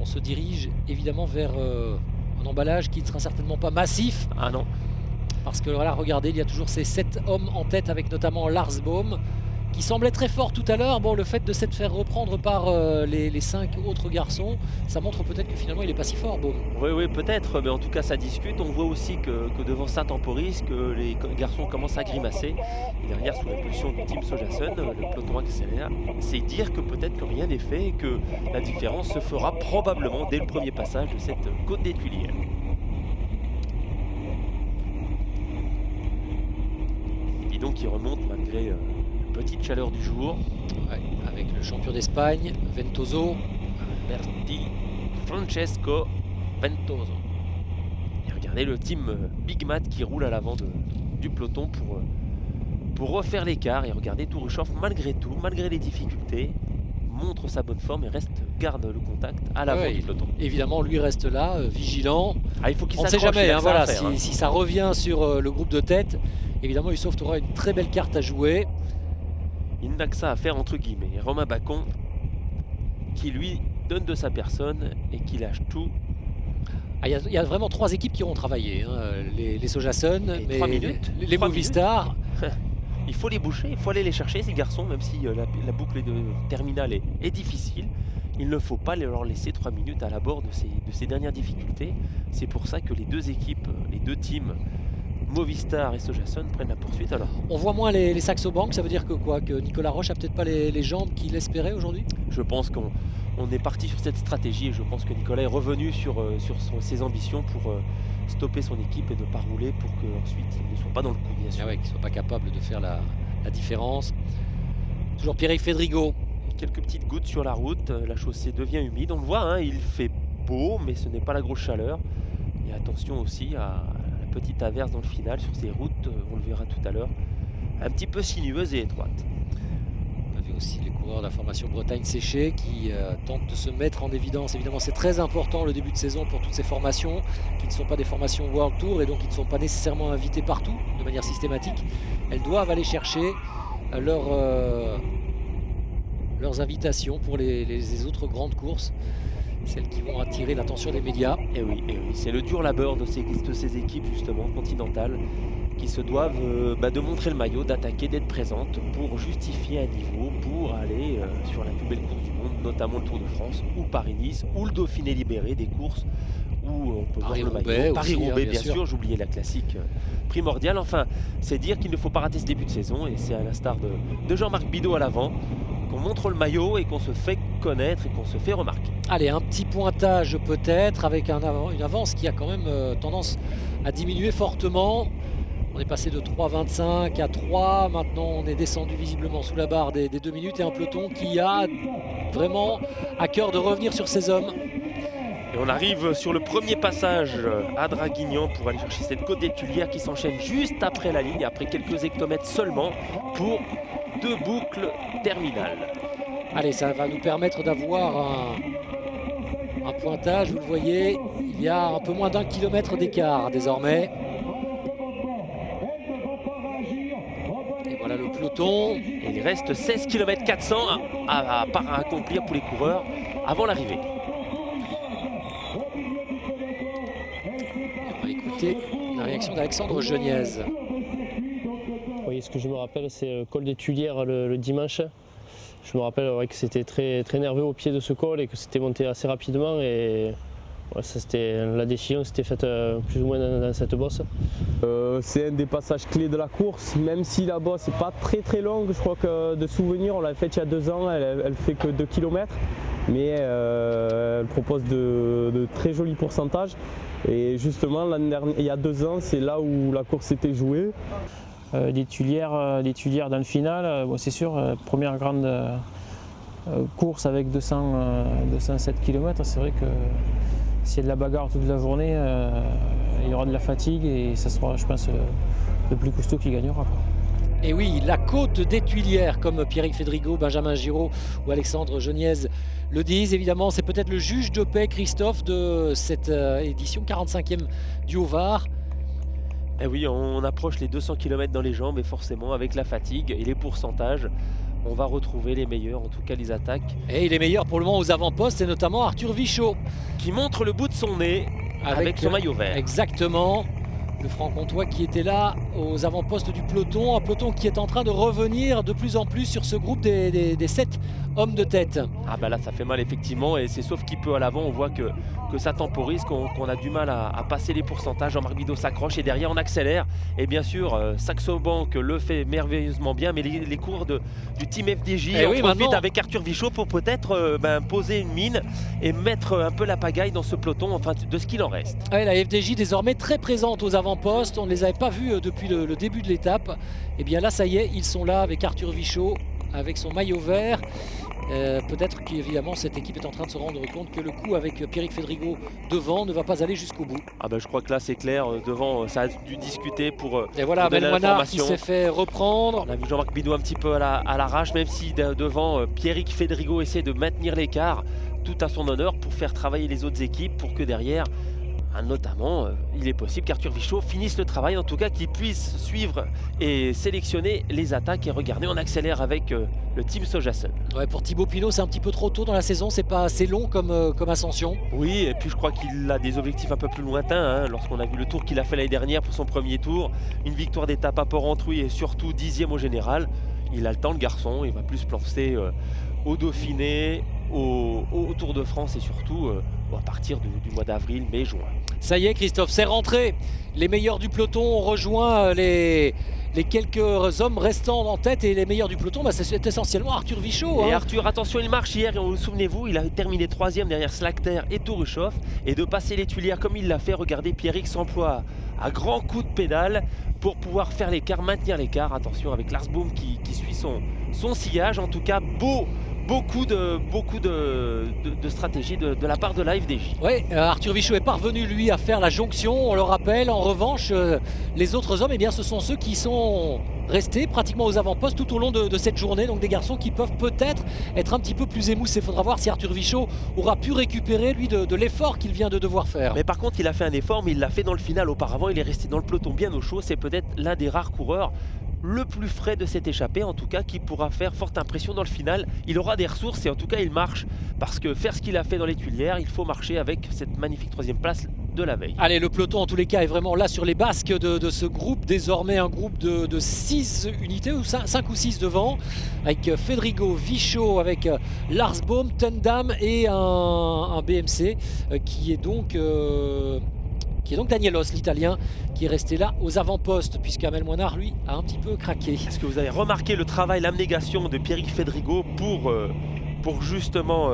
on se dirige évidemment vers un emballage qui ne sera certainement pas massif. Ah non. Parce que voilà, regardez, il y a toujours ces 7 hommes en tête avec notamment Lars Boom qui semblait très fort tout à l'heure. Bon, le fait de s'être fait reprendre par les 5 autres garçons, ça montre peut-être que finalement il n'est pas si fort, Boom. Oui, peut-être, mais en tout cas ça discute. On voit aussi que devant Saint-Temporis, que les garçons commencent à grimacer. Et derrière, sous l'impulsion du team Sojasun, le peloton accélère. C'est dire que peut-être que rien n'est fait et que la différence se fera probablement dès le premier passage de cette côte des Tuilières. Et donc il remonte malgré petite chaleur du jour. Ouais, avec le champion d'Espagne, Ventoso. Alberti Francesco Ventoso. Et regardez le team Big Mat qui roule à l'avant du peloton pour refaire l'écart. Et regardez Tourusoft, malgré tout, malgré les difficultés, montre sa bonne forme et garde le contact à l'avant du peloton. Évidemment, lui reste là, vigilant. Il faut qu'il on ne sait jamais, voilà, si ça revient sur le groupe de tête, évidemment Usoft aura une très belle carte à jouer. Il n'a que ça à faire entre guillemets. Et Romain Bacon qui lui donne de sa personne et qui lâche tout. Il y a vraiment 3 équipes qui ont travaillé, les Sojasun, mais 3 minutes, les Movistar. Il faut les boucher, il faut aller les chercher ces garçons, même si la boucle terminale est difficile. Il ne faut pas leur laisser 3 minutes à l'abord de ces dernières difficultés. C'est pour ça que les 2 équipes, les 2 teams, Movistar et Sojason prennent la poursuite alors. On voit moins les Saxo Bank, ça veut dire que quoi? Que Nicolas Roche a peut-être pas les jambes qu'il espérait aujourd'hui? Je pense qu'on est parti sur cette stratégie et je pense que Nicolas est revenu sur ses ambitions pour stopper son équipe et ne pas rouler pour qu'ensuite il ne soit pas dans le coup, bien sûr. Ah ouais, qu'il ne soit pas capable de faire la différence. Toujours Pierrick Fédrigo. Quelques petites gouttes sur la route, la chaussée devient humide, on le voit, hein, il fait beau mais ce n'est pas la grosse chaleur. Et attention aussi à la petite averse dans le final sur ces routes, on le verra tout à l'heure, un petit peu sinueuse et étroite. On avait aussi les coureurs de la formation Bretagne Séchée qui tentent de se mettre en évidence. Évidemment, c'est très important le début de saison pour toutes ces formations qui ne sont pas des formations World Tour et donc qui ne sont pas nécessairement invitées partout de manière systématique. Elles doivent aller chercher leurs invitations pour les autres grandes courses, celles qui vont attirer l'attention des médias. Et oui, c'est le dur labeur de ces équipes justement continentales qui se doivent de montrer le maillot, d'attaquer, d'être présentes pour justifier un niveau, pour aller sur la plus belle course du monde, notamment le Tour de France ou Paris-Nice ou le Dauphiné libéré, des courses où on peut voir le maillot. Paris-Roubaix, bien sûr, j'oubliais la classique primordiale. Enfin, c'est dire qu'il ne faut pas rater ce début de saison et c'est à l'instar de Jean-Marc Bidot à l'avant qu'on montre le maillot et qu'on se fait connaître et qu'on se fait remarquer. Allez, un petit pointage peut-être avec une avance qui a quand même tendance à diminuer fortement. On est passé de 3,25 à 3, maintenant on est descendu visiblement sous la barre des 2 minutes et un peloton qui a vraiment à cœur de revenir sur ses hommes. Et on arrive sur le premier passage à Draguignan pour aller chercher cette côte des Tuilières qui s'enchaîne juste après la ligne, après quelques hectomètres seulement, pour 2 boucles terminales. Allez, ça va nous permettre d'avoir un pointage, vous le voyez, il y a un peu moins d'1 kilomètre d'écart désormais. Et voilà le peloton. Et il reste 16 km 400 à accomplir pour les coureurs avant l'arrivée. On va écouter la réaction d'Alexandre Geniez. Oui, ce que je me rappelle, c'est le col des Tuilières le dimanche. Je me rappelle que c'était très, très nerveux au pied de ce col et que c'était monté assez rapidement. Et la décision s'était faite plus ou moins dans cette bosse. C'est un des passages clés de la course, même si la bosse n'est pas très très longue. Je crois que de souvenir, on l'a faite il y a 2 ans, elle fait que 2 km. Mais elle propose de très jolis pourcentages. Et justement, il y a 2 ans, c'est là où la course s'était jouée. Des Tuilières dans le final, c'est sûr, première grande course avec 207 km, c'est vrai que s'il y a de la bagarre toute la journée, il y aura de la fatigue et ça sera, je pense, le plus costaud qui gagnera. Et oui, la côte des Tuilières, comme Pierrick Fédrigo, Benjamin Giraud ou Alexandre Geniez le disent. Évidemment, c'est peut-être le juge de paix, Christophe, de cette édition 45e du Haut-Var. Et oui, on approche les 200 km dans les jambes et forcément avec la fatigue et les pourcentages, on va retrouver les meilleurs, en tout cas les attaques. Et il est meilleur pour le moment aux avant-postes, et notamment Arthur Vichot. Qui montre le bout de son nez avec son maillot vert. Exactement, le franc-comtois qui était là aux avant-postes du peloton, un peloton qui est en train de revenir de plus en plus sur ce groupe des 7 hommes de tête. Ah bah là ça fait mal effectivement et c'est sauf qu'il peut à l'avant, on voit que ça temporise, qu'on a du mal à passer les pourcentages. Jean-Marc Bidot s'accroche et derrière on accélère et bien sûr Saxo Bank le fait merveilleusement bien, mais les coureurs du team FDJ en profitent avec Arthur Vichot pour peut-être poser une mine et mettre un peu la pagaille dans ce peloton, enfin de ce qu'il en reste. Ouais, la FDJ désormais très présente aux avant-postes, on ne les avait pas vus depuis le début de l'étape. Et bien là ça y est, ils sont là avec Arthur Vichot, avec son maillot vert. Peut-être qu'évidemment cette équipe est en train de se rendre compte que le coup avec Pierrick Fédrigo devant ne va pas aller jusqu'au bout. Ah bah je crois que là c'est clair, devant ça a dû discuter pour et voilà Belmoinard qui s'est fait reprendre. On a vu Jean-Marc Bidot un petit peu à l'arrache, même si devant Pierrick Fédrigo essaie de maintenir l'écart, tout à son honneur pour faire travailler les autres équipes pour que derrière notamment, il est possible qu'Arthur Vichot finisse le travail, en tout cas qu'il puisse suivre et sélectionner les attaques. Et regardez, on accélère avec le team Sojason. Ouais, pour Thibaut Pinot, c'est un petit peu trop tôt dans la saison, c'est pas assez long comme ascension. Oui, et puis je crois qu'il a des objectifs un peu plus lointains. Lorsqu'on a vu le tour qu'il a fait l'année dernière pour son premier tour, une victoire d'étape à Port-Entruy et surtout 10e au général. Il a le temps, le garçon, il va plus se lancer au Dauphiné, au Tour de France et surtout à partir du mois d'avril, mai, juin. Ça y est Christophe, c'est rentré. Les meilleurs du peloton ont rejoint les quelques hommes restants en tête, et les meilleurs du peloton, c'est essentiellement Arthur Vichot. Et Arthur, attention, il marche hier, souvenez-vous, il a terminé 3e derrière Slakter et Touruchov, et de passer les Tuilières comme il l'a fait, regardez, Pierrick s'emploie à grands coups de pédale pour pouvoir faire l'écart, maintenir l'écart. Attention avec Lars Boom qui suit son sillage, en tout cas beaucoup de stratégie de la part de la FDJ. Oui, Arthur Vichot est parvenu lui à faire la jonction, on le rappelle. En revanche, les autres hommes, eh bien, ce sont ceux qui sont restés pratiquement aux avant-postes tout au long de cette journée. Donc des garçons qui peuvent peut-être être un petit peu plus émoussés. Il faudra voir si Arthur Vichot aura pu récupérer lui de l'effort qu'il vient de devoir faire. Mais par contre, il a fait un effort, mais il l'a fait dans le final. Auparavant, il est resté dans le peloton bien au chaud. C'est peut-être l'un des rares coureurs le plus frais de cette échappée, en tout cas, qui pourra faire forte impression dans le final. Il aura des ressources et en tout cas il marche, parce que faire ce qu'il a fait dans les Tuilières, il faut marcher avec cette magnifique 3e place de la veille. Allez, le peloton en tous les cas est vraiment là sur les basques de ce groupe, désormais un groupe de 6 unités, ou 5 ou 6 devant, avec Fedrigo, Vichot, avec Lars Boom, Tendam et un BMC qui est donc Danielos, l'Italien, qui est resté là aux avant-postes, puisque Amel Moinard, lui, a un petit peu craqué. Est-ce que vous avez remarqué le travail, l'abnégation de Pierrick Fedrigo pour justement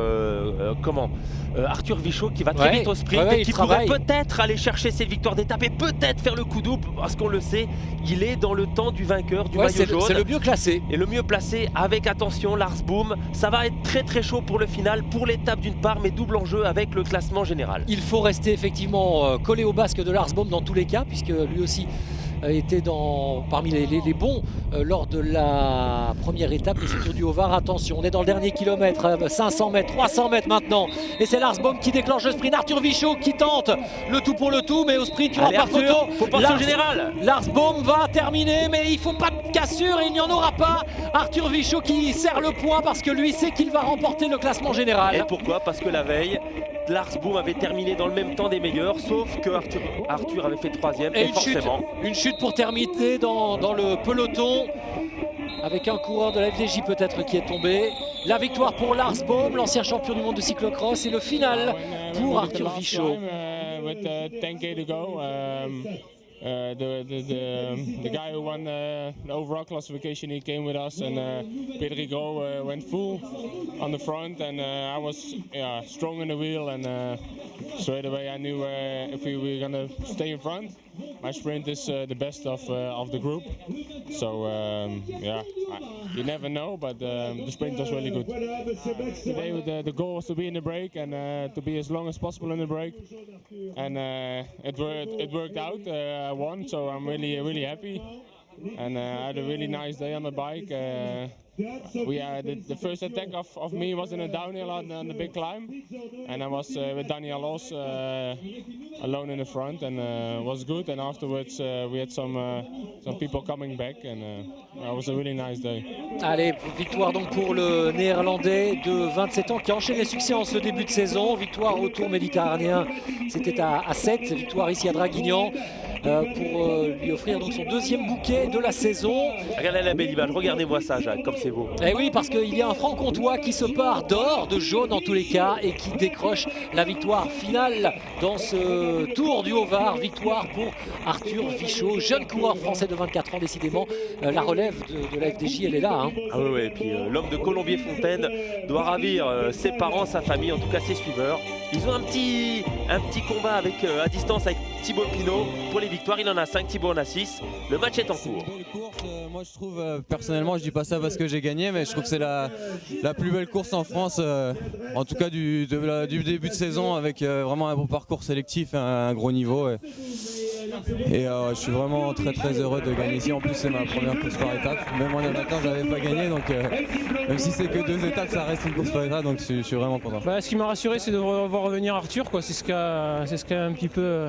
Arthur Vichot, qui va très vite au sprint et qui pourrait peut-être aller chercher ses victoires d'étape et peut-être faire le coup double, parce qu'on le sait, il est dans le temps du vainqueur du maillot jaune. C'est le mieux classé. Et le mieux placé, avec attention Lars Boom. Ça va être très très chaud pour le final, pour l'étape d'une part, mais double enjeu avec le classement général. Il faut rester effectivement collé au basque de Lars Boom dans tous les cas, puisque lui aussi était parmi les bons lors de la première étape de ce Tour du Haut-Var. Attention, on est dans le dernier kilomètre, 500 mètres, 300 mètres maintenant, et c'est Lars Boom qui déclenche le sprint. Arthur Vichot qui tente le tout pour le tout, mais au sprint il n'y aura pas photo. Faut passer au général. Lars Boom va terminer, mais il ne faut pas de cassure, et il n'y en aura pas. Arthur Vichot qui serre le poing parce que lui sait qu'il va remporter le classement général. Et pourquoi? Parce que la veille, Lars Boom avait terminé dans le même temps des meilleurs, sauf que Arthur avait fait 3e, et forcément une chute pour terminer dans le peloton, avec un coureur de la FDJ peut-être qui est tombé. La victoire pour Lars Boom, l'ancien champion du monde de cyclocross, et le final pour Arthur Vichot. The guy who won the overall classification, he came with us, and Pedrigo went full on the front, and I was strong in the wheel, and straight away I knew if we were going to stay in front. My sprint is the best of the group, so you never know, but the sprint was really good. Today the goal was to be in the break and to be as long as possible in the break, and it worked out. I won, so I'm really happy, and I had a really nice day on the bike. The first attack of me was in a downhill on the big climb, and I was with Daniel Loss alone in the front, and was good. And afterwards we had some people coming back, and it was a really nice day. Allez, victoire donc pour le Néerlandais de 27 ans qui enchaîne les succès en ce début de saison. Victoire au Tour méditerranéen, c'était à 7. Victoire ici à Draguignan pour lui offrir donc son 2e bouquet de la saison. Regardez la belle image, regardez-moi ça, Jacques, comme c'est beau. Et oui, parce qu'il y a un franc-comtois qui se part d'or, de jaune en tous les cas, et qui décroche la victoire finale dans ce Tour du Haut-Var. Victoire pour Arthur Vichot, jeune coureur français de 24 ans, décidément. La relève de la FDJ, elle est là. Hein. Ah oui, et puis l'homme de Colombier-Fontaine doit ravir ses parents, sa famille, en tout cas ses suiveurs. Ils ont un petit combat à distance avec Thibaut Pinot pour les victoires. Il en a 5, Thibaut en a 6. Le match est en cours. Une belle course. Moi je trouve, personnellement, je dis pas ça parce que j'ai gagné, mais je trouve que c'est la plus belle course en France, en tout cas du début de saison, avec vraiment un beau parcours sélectif, un gros niveau. Et je suis vraiment très heureux de gagner ici. En plus c'est ma première course par étape. Même en amateur j'avais pas gagné, donc même si c'est que 2 étapes, ça reste une course par étape, donc je suis vraiment content. Ce qui m'a rassuré, c'est de voir revenir Arthur, quoi. C'est ce qui a un petit peu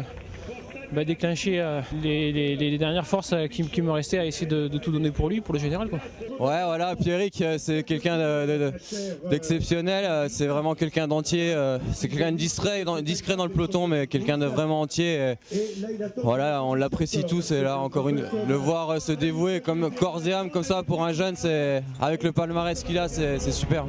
déclencher les dernières forces qui me restaient à essayer de tout donner pour lui, pour le général, quoi. Ouais, voilà, Pierrick, c'est quelqu'un d'exceptionnel, c'est vraiment quelqu'un d'entier, c'est quelqu'un de discret dans le peloton, mais quelqu'un de vraiment entier. Voilà, on l'apprécie tous, et là encore le voir se dévouer comme corps et âme comme ça pour un jeune, avec le palmarès qu'il a, c'est super.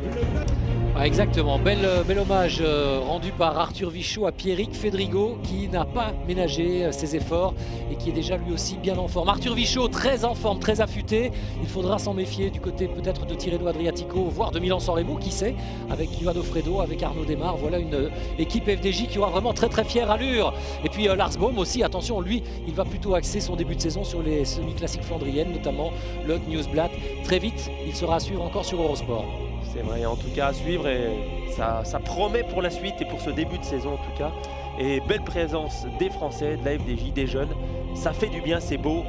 Ah, exactement, bel hommage rendu par Arthur Vichot à Pierrick Fédrigo qui n'a pas ménagé ses efforts et qui est déjà lui aussi bien en forme. Arthur Vichot très en forme, très affûté, il faudra s'en méfier du côté peut-être de Tirreno Adriatico, voire de Milan-San Remo, qui sait, avec Ivano Fredo, avec Arnaud Desmar. Voilà une équipe FDJ qui aura vraiment très fière allure. Et puis Lars Boom aussi, attention, lui il va plutôt axer son début de saison sur les semi-classiques flandriennes, notamment le Newsblad. Très vite il sera à suivre encore sur Eurosport. C'est vrai, en tout cas à suivre, et ça promet pour la suite et pour ce début de saison en tout cas. Et belle présence des Français, de la FDJ, des jeunes, ça fait du bien, c'est beau.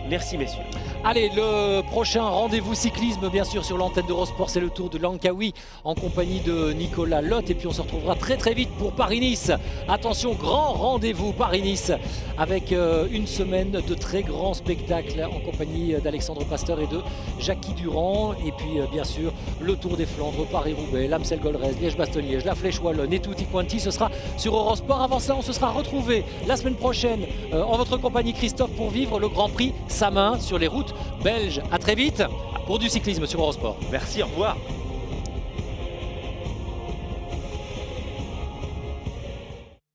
Merci messieurs. Allez, le prochain rendez-vous cyclisme bien sûr sur l'antenne d'Eurosport, c'est le Tour de Langkawi en compagnie de Nicolas Lotte. Et puis on se retrouvera très vite pour Paris-Nice. Attention, grand rendez-vous Paris-Nice avec une semaine de très grands spectacles en compagnie d'Alexandre Pasteur et de Jackie Durand. Et puis bien sûr le Tour des Flandres, Paris-Roubaix, l'Amstel Gold Race, Liège-Bastogne-Liège, la Flèche Wallonne et tutti quanti. Ce sera sur Eurosport. Avant ça, on se sera retrouvé la semaine prochaine en votre compagnie, Christophe, pour vivre le Grand Prix Samain sur les routes belges. À très vite pour du cyclisme sur Eurosport. Merci, au revoir.